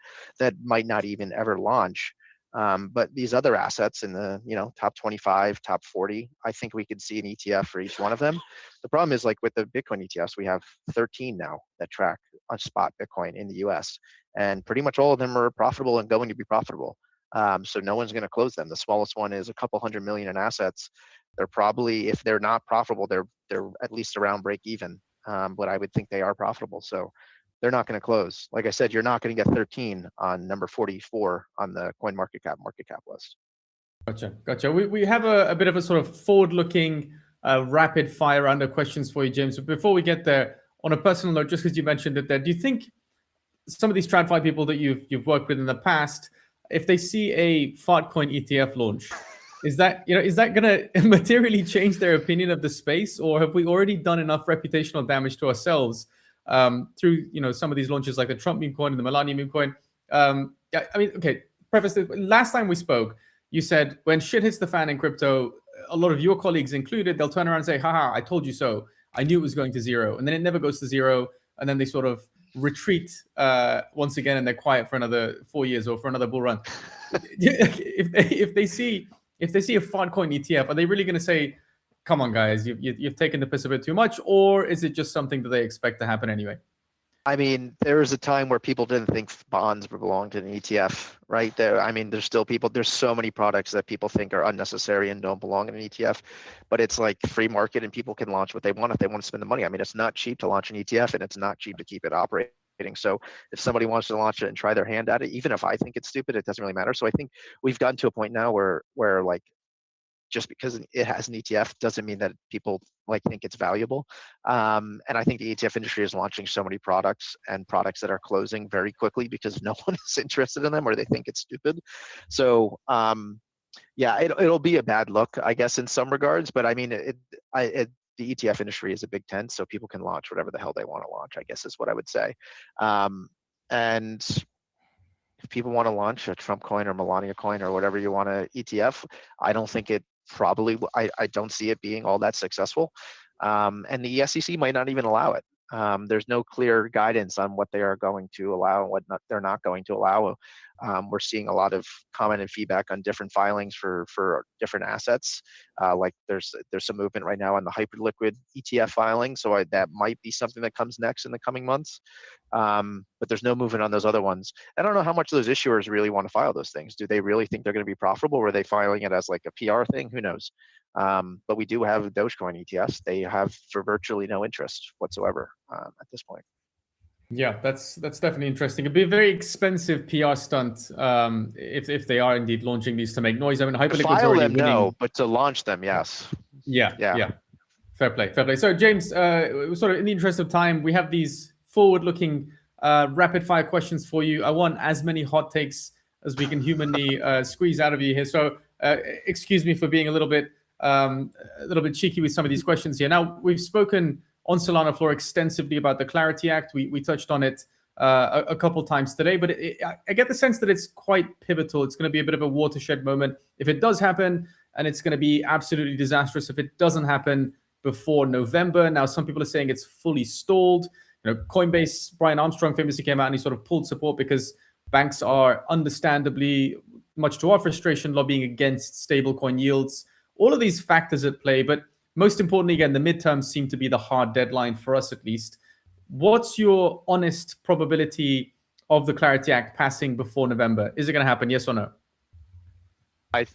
C: might not even ever launch. But these other assets in the top 25, top 40, I think we could see an ETF for each one of them. The problem is like with the Bitcoin ETFs, we have 13 now that track on spot Bitcoin in the US, and pretty much all of them are profitable and going to be profitable. So no one's going to close them. The smallest one is a couple $100 million in assets. They're probably, if they're not profitable, they're at least around break even. But I would think they are profitable. So they're not going to close. Like I said, you're not going to get 13 on number 44 on the CoinMarketCap market cap list.
A: Gotcha. We have a bit of a sort of forward-looking, rapid fire round of questions for you, James. But before we get there, on a personal note, just because you mentioned it there, do you think some of these TradFi people that you've worked with in the past, if they see a Fartcoin ETF launch, is that going to materially change their opinion of the space, or have we already done enough reputational damage to ourselves through some of these launches like the Trump meme coin and the Melania meme coin? I mean, okay. Preface this, last time we spoke, you said when shit hits the fan in crypto, a lot of your colleagues included, they'll turn around and say, haha, I told you so. I knew it was going to zero. And then it never goes to zero. And then they sort of retreat once again and they're quiet for another 4 years or for another bull run. if they see a Fartcoin ETF, are they really going to say, come on, guys, you've taken the piss a bit too much? Or is it just something that they expect to happen anyway?
C: I mean, there was a time where people didn't think bonds belonged to an ETF, right? There's still people, there's so many products that people think are unnecessary and don't belong in an ETF, but it's like free market and people can launch what they want if they want to spend the money. I mean, it's not cheap to launch an ETF and it's not cheap to keep it operating. So if somebody wants to launch it and try their hand at it, even if I think it's stupid, it doesn't really matter. So I think we've gotten to a point now where like, just because it has an ETF doesn't mean that people think it's valuable. And I think the ETF industry is launching so many products that are closing very quickly because no one is interested in them or they think it's stupid. So yeah, it'll be a bad look, I guess, in some regards. But I mean, the ETF industry is a big tent, so people can launch whatever the hell they want to launch, I guess is what I would say. And if people want to launch a Trump coin or Melania coin or whatever you want to ETF, I don't think it probably, I don't see it being all that successful. And the SEC might not even allow it. There's no clear guidance on what they are going to allow and what they're not going to allow. We're seeing a lot of comment and feedback on different filings for different assets. Like there's some movement right now on the hyperliquid ETF filing, so that might be something that comes next in the coming months. But there's no movement on those other ones. I don't know how much those issuers really want to file those things. Do they really think they're going to be profitable, or are they filing it as like a PR thing? Who knows? But we do have Dogecoin ETFs. They have for virtually no interest whatsoever at this point.
A: Yeah, that's definitely interesting. It'd be a very expensive PR stunt if they are indeed launching these to make noise. I mean, Hyperliquid's
C: file
A: already
C: them,
A: winning.
C: no, but to launch them, yes.
A: Yeah. Fair play. So, James, sort of in the interest of time, we have these forward-looking rapid fire questions for you. I want as many hot takes as we can humanly squeeze out of you here. So, excuse me for being a little bit cheeky with some of these questions here. Now, we've spoken on SolanaFloor extensively about the Clarity Act. We touched on it a couple times today, but I get the sense that it's quite pivotal. It's going to be a bit of a watershed moment if it does happen, and it's going to be absolutely disastrous if it doesn't happen before November. Now, some people are saying it's fully stalled. Coinbase, Brian Armstrong famously came out and he sort of pulled support because banks are understandably, much to our frustration, lobbying against stablecoin yields. All of these factors at play, but most importantly, again, the midterms seem to be the hard deadline for us, at least. What's your honest probability of the Clarity Act passing before November? Is it going to happen, yes or no?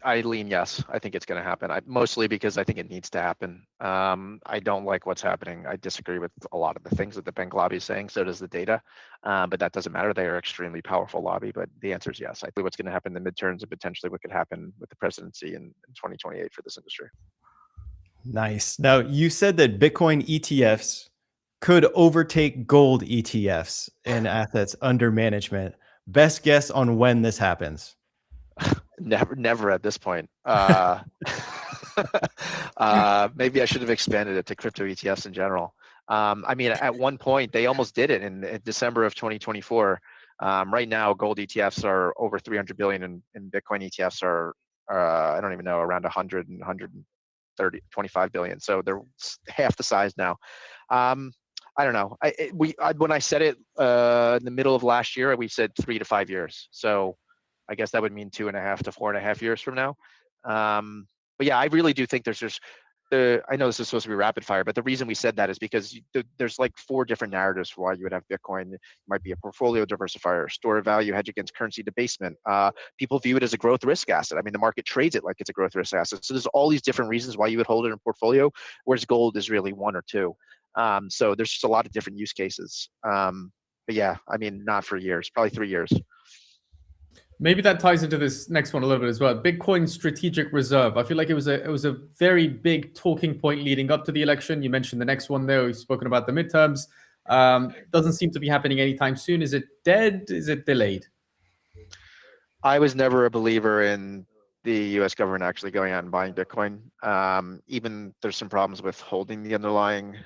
C: I lean yes. I think it's going to happen. Mostly because I think it needs to happen. I don't like what's happening. I disagree with a lot of the things that the bank lobby is saying. So does the data. But that doesn't matter. They are extremely powerful lobby. But the answer is yes. I think what's going to happen in the midterms and potentially what could happen with the presidency in 2028 for this industry.
B: Nice. Now, you said that Bitcoin ETFs could overtake gold ETFs in assets under management. Best guess on when this happens?
C: Never at this point. Maybe I should have expanded it to crypto ETFs in general. I mean, at one point they almost did it in December of 2024. Right now, gold ETFs are over 300 billion, and Bitcoin ETFs are I don't even know, around 100 and 130, 25 billion. So they're half the size now. I don't know. When I said it in the middle of last year, we said 3 to 5 years. So I guess that would mean 2.5 to 4.5 years from now. But yeah, I really do think there's I know this is supposed to be rapid fire, but the reason we said that is because there's like 4 different narratives for why you would have Bitcoin. It might be a portfolio diversifier, store of value, hedge against currency debasement. People view it as a growth risk asset. I mean, the market trades it like it's a growth risk asset. So there's all these different reasons why you would hold it in a portfolio, whereas gold is really 1 or 2. So there's just a lot of different use cases. But yeah, I mean, not for years, probably 3 years.
A: Maybe that ties into this next one a little bit as well. Bitcoin strategic reserve. I feel like it was a very big talking point leading up to the election. You mentioned the next one there. We've spoken about the midterms. Doesn't seem to be happening anytime soon. Is it dead? Is it delayed?
C: I was never a believer in the U.S. government actually going out and buying Bitcoin. Even there's some problems with holding the underlying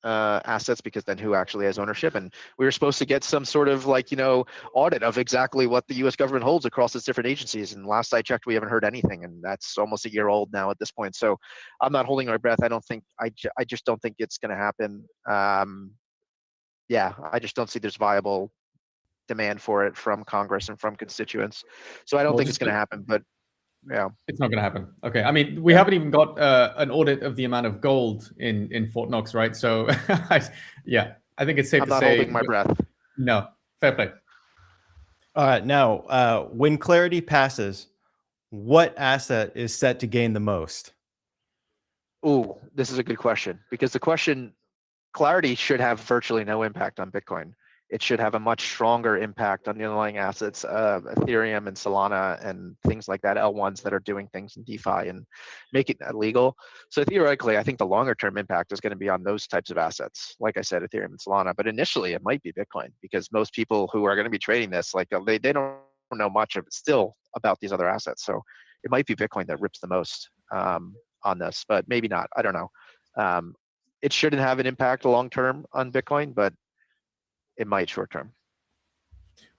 C: assets, because then who actually has ownership? And we were supposed to get some sort of audit of exactly what the U.S. government holds across its different agencies. And last I checked, we haven't heard anything, and that's almost a year old now at this point. So I'm not holding my breath. I just don't think it's going to happen. Yeah, I just don't see there's viable demand for it from Congress and from constituents. So I don't think it's going to happen, but yeah.
A: It's not going to happen. Okay. I mean, we haven't even got an audit of the amount of gold in Fort Knox, right? So yeah, I think it's safe to say.
C: I'm not holding my breath.
A: No, fair play.
B: All right. Now, when clarity passes, what asset is set to gain the most?
C: Ooh, this is a good question, because clarity should have virtually no impact on Bitcoin. It should have a much stronger impact on the underlying assets of Ethereum and Solana and things like that, L1s that are doing things in DeFi and making that legal. So theoretically, I think the longer term impact is going to be on those types of assets. Like I said, Ethereum and Solana, but initially it might be Bitcoin, because most people who are going to be trading this, they don't know much of it still about these other assets. So it might be Bitcoin that rips the most on this, but maybe not. I don't know. It shouldn't have an impact long term on Bitcoin, but it might short term.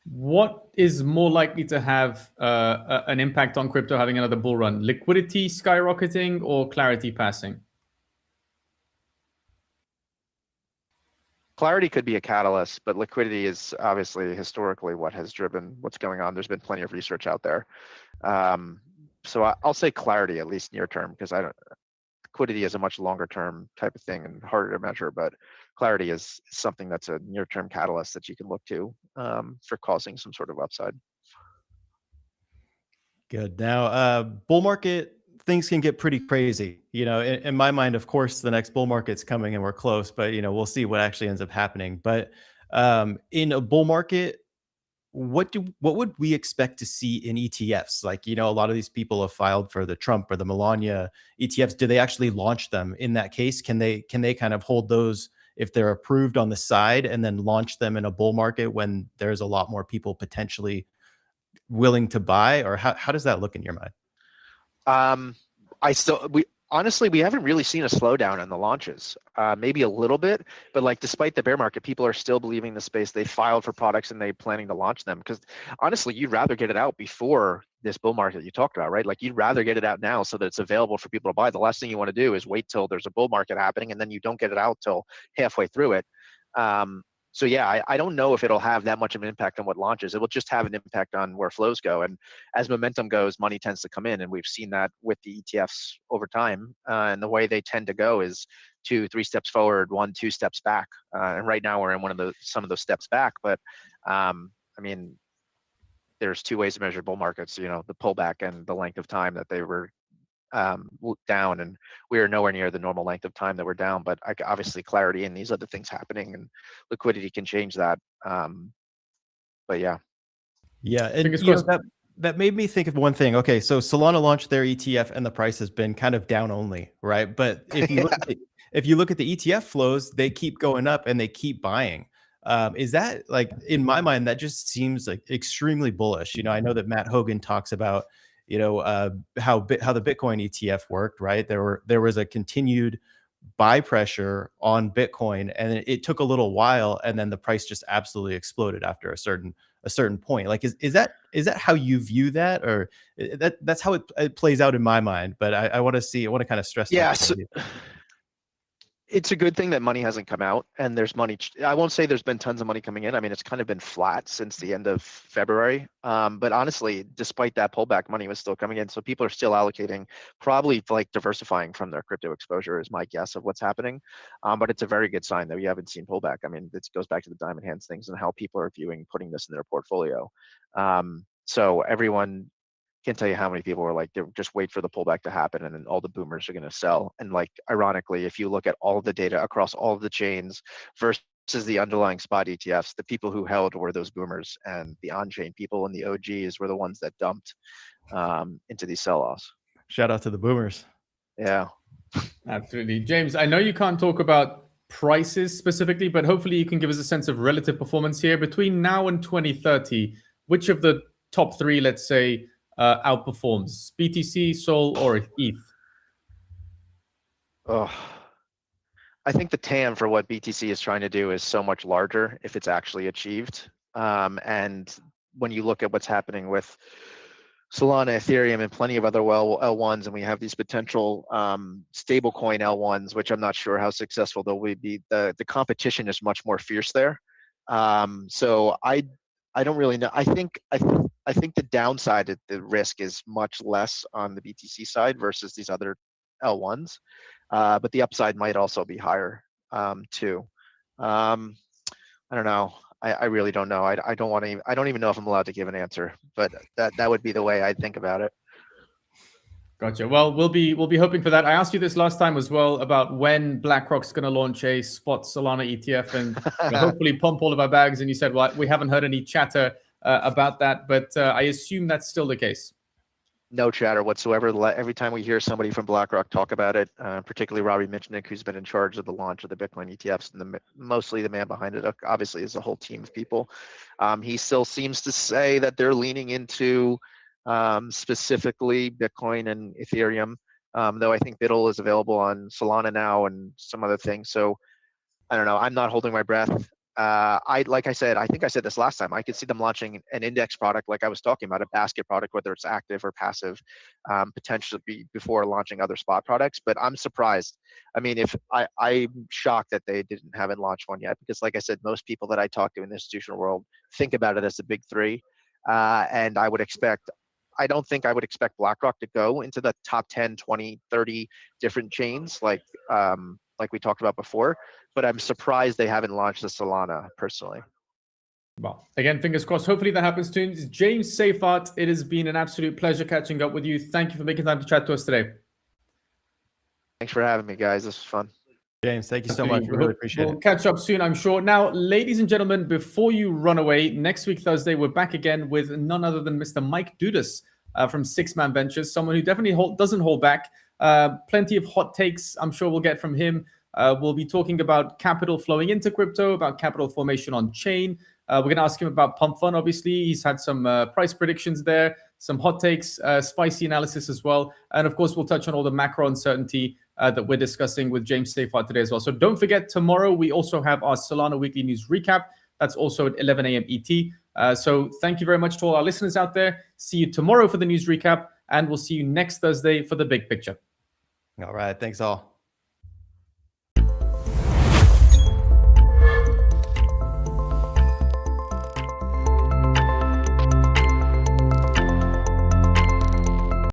A: What is more likely to have an impact on crypto having another bull run? Liquidity skyrocketing or clarity passing?
C: Clarity could be a catalyst, but liquidity is obviously historically what has driven what's going on. There's been plenty of research out there. So I'll say clarity, at least near term, because liquidity is a much longer term type of thing and harder to measure, but clarity is something that's a near term catalyst that you can look to for causing some sort of upside.
B: Good. Now, bull market, things can get pretty crazy. In my mind, of course, the next bull market's coming and we're close, but we'll see what actually ends up happening. But in a bull market, what would we expect to see in ETFs? A lot of these people have filed for the Trump or the Melania ETFs. Do they actually launch them in that case? Can they kind of hold those if they're approved on the side and then launch them in a bull market when there's a lot more people potentially willing to buy? Or how does that look in your mind?
C: Honestly, we haven't really seen a slowdown in the launches. Maybe a little bit, but despite the bear market, people are still believing the space. They filed for products and they're planning to launch them, because honestly, you'd rather get it out before this bull market you talked about, right? You'd rather get it out now so that it's available for people to buy. The last thing you want to do is wait till there's a bull market happening and then you don't get it out till halfway through it. So yeah, I don't know if it'll have that much of an impact on what launches. It will just have an impact on where flows go. And as momentum goes, money tends to come in. And we've seen that with the ETFs over time. And the way they tend to go is 2-3 steps forward, 1-2 steps back. And right now we're in some of those steps back. But I mean, there's 2 ways to measure bull markets, the pullback and the length of time that they were down, and we are nowhere near the normal length of time that we're down, but obviously clarity and these other things happening and liquidity can change that. But yeah.
B: And that made me think of one thing. Okay, so Solana launched their ETF and the price has been kind of down only, right? But if you look at the ETF flows, they keep going up and they keep buying. Is that in my mind, that just seems extremely bullish. I know that Matt Hogan talks about how the Bitcoin ETF worked, right? There was a continued buy pressure on Bitcoin, and it took a little while, and then the price just absolutely exploded after a certain point. Is that how you view that, or that's how it plays out in my mind? But I want to kind of stress.
C: Yeah. So it's a good thing that money hasn't come out and there's money. I won't say there's been tons of money coming in. I mean, it's kind of been flat since the end of February. But honestly, despite that pullback, money was still coming in. So people are still allocating, probably like diversifying from their crypto exposure is my guess of what's happening. But it's a very good sign that we haven't seen pullback. I mean, it goes back to the diamond hands things and how people are viewing putting this in their portfolio. So everyone can't tell you how many people were like, they just wait for the pullback to happen and then all the boomers are going to sell. And like, ironically, if you look at all the data across all of the chains versus the underlying spot ETFs, the people who held were those boomers, and the on-chain people and the OGs were the ones that dumped into these sell-offs.
B: Shout out to the boomers.
C: Yeah.
A: Absolutely. James, I know you can't talk about prices specifically, but hopefully you can give us a sense of relative performance here. Between now and 2030, which of the top three, let's say, outperforms? BTC, Sol, or ETH?
C: Oh, I think the TAM for what BTC is trying to do is so much larger if it's actually achieved. And when you look at what's happening with Solana, Ethereum, and plenty of other L1s, and we have these potential stablecoin L1s, which I'm not sure how successful they'll be. The competition is much more fierce there. So I don't really know. I think the downside of the risk is much less on the BTC side versus these other L1s, but the upside might also be higher too. I don't know. I really don't know. I don't want to. I don't even know if I'm allowed to give an answer, but that would be the way I'd think about it.
A: Gotcha. Well, we'll be hoping for that. I asked you this last time as well about when BlackRock's going to launch a spot Solana ETF and hopefully pump all of our bags. And you said, well, we haven't heard any chatter about that, but I assume that's still the case.
C: No chatter whatsoever. Every time we hear somebody from BlackRock talk about it, particularly Robbie Mitchnick, who's been in charge of the launch of the Bitcoin ETFs and mostly the man behind it, obviously, is a whole team of people. He still seems to say that they're leaning into specifically Bitcoin and Ethereum, though I think BITL is available on Solana now and some other things. So I don't know. I'm not holding my breath. Like I said, I think I said this last time, I could see them launching an index product like I was talking about, a basket product, whether it's active or passive, potentially before launching other spot products. But I'm surprised. I mean, I'm shocked that they haven't launched one yet, because like I said, most people that I talk to in the institutional world think about it as the big three. And I don't think I would expect BlackRock to go into the top 10, 20, 30 different chains like we talked about before, but I'm surprised they haven't launched the Solana personally.
A: Well, again, fingers crossed. Hopefully that happens soon. It's James Seyffart. It has been an absolute pleasure catching up with you. Thank you for making time to chat to us today.
C: Thanks for having me, guys. This was fun.
B: James, thank you so much. We really appreciate it.
A: We'll catch up soon, I'm sure. Now, ladies and gentlemen, before you run away, next week, Thursday, we're back again with none other than Mr. Mike Dudas from Six Man Ventures, someone who definitely doesn't hold back. Plenty of hot takes I'm sure we'll get from him. We'll be talking about capital flowing into crypto, about capital formation on chain. We're going to ask him about Pump Fund, obviously. He's had some price predictions there, some hot takes, spicy analysis as well. And of course, we'll touch on all the macro uncertainty that we're discussing with James Seyffart today as well. So don't forget, tomorrow we also have our Solana Weekly News Recap. That's also at 11 a.m. ET. So thank you very much to all our listeners out there. See you tomorrow for the news recap, and we'll see you next Thursday for the big picture.
B: All right. Thanks all.